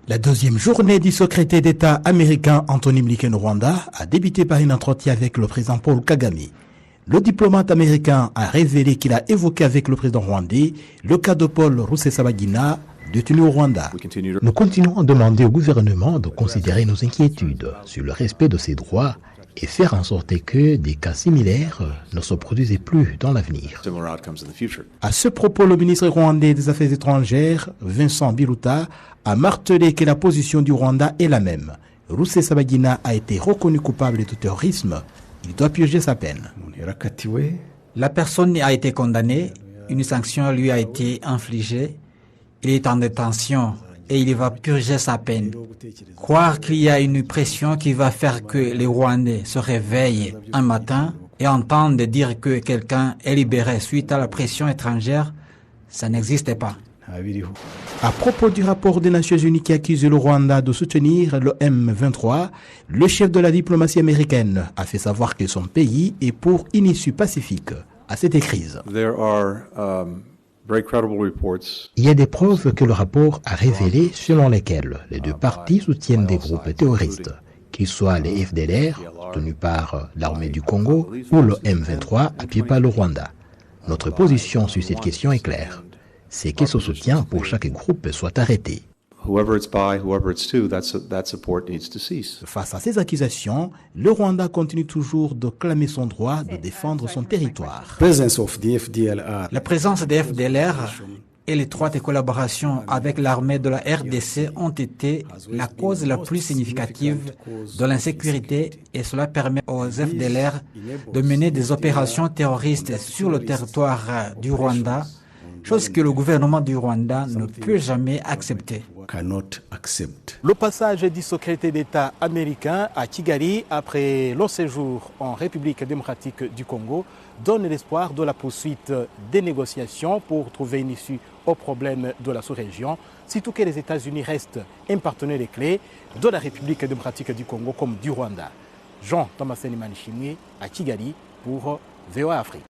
La deuxième journée du secrétaire d'État américain Anthony Blinken au Rwanda a débuté par un entretien avec le président Paul Kagame. Le diplomate américain a révélé qu'il a évoqué avec le président rwandais le cas de Paul Rusesabagina, détenu au Rwanda. Nous continuons à demander au gouvernement de considérer nos inquiétudes sur le respect de ses droits et faire en sorte que des cas similaires ne se produisent plus dans l'avenir. À ce propos, le ministre rwandais des Affaires étrangères, Vincent Biruta, a martelé que la position du Rwanda est la même. Rusesabagina a été reconnu coupable de terrorisme. Il doit purger sa peine. La personne a été condamnée, une sanction lui a été infligée, il est en détention et il va purger sa peine. Croire qu'il y a une pression qui va faire que les Rwandais se réveillent un matin et entendent dire que quelqu'un est libéré suite à la pression étrangère, ça n'existe pas. À propos du rapport des Nations Unies qui accuse le Rwanda de soutenir le M23, le chef de la diplomatie américaine a fait savoir que son pays est pour une issue pacifique à cette crise. Il y a des preuves que le rapport a révélées selon lesquelles les deux parties soutiennent des groupes terroristes, qu'ils soient les FDLR, tenus par l'armée du Congo, ou le M23, appuyé par le Rwanda. Notre position sur cette question est claire. C'est que ce soutien pour chaque groupe soit arrêté. Face à ces accusations, le Rwanda continue toujours de clamer son droit de défendre son territoire. La présence des FDLR et l'étroite collaboration avec l'armée de la RDC ont été la cause la plus significative de l'insécurité et cela permet aux FDLR de mener des opérations terroristes sur le territoire du Rwanda, chose que le gouvernement du Rwanda ne peut jamais accepter. Le passage du secrétaire d'État américain à Kigali après long séjour en République démocratique du Congo donne l'espoir de la poursuite des négociations pour trouver une issue aux problèmes de la sous-région, surtout que les États-Unis restent un partenaire clé de la République démocratique du Congo comme du Rwanda. Jean Thomas Manichimwe à Kigali pour VOA Afrique.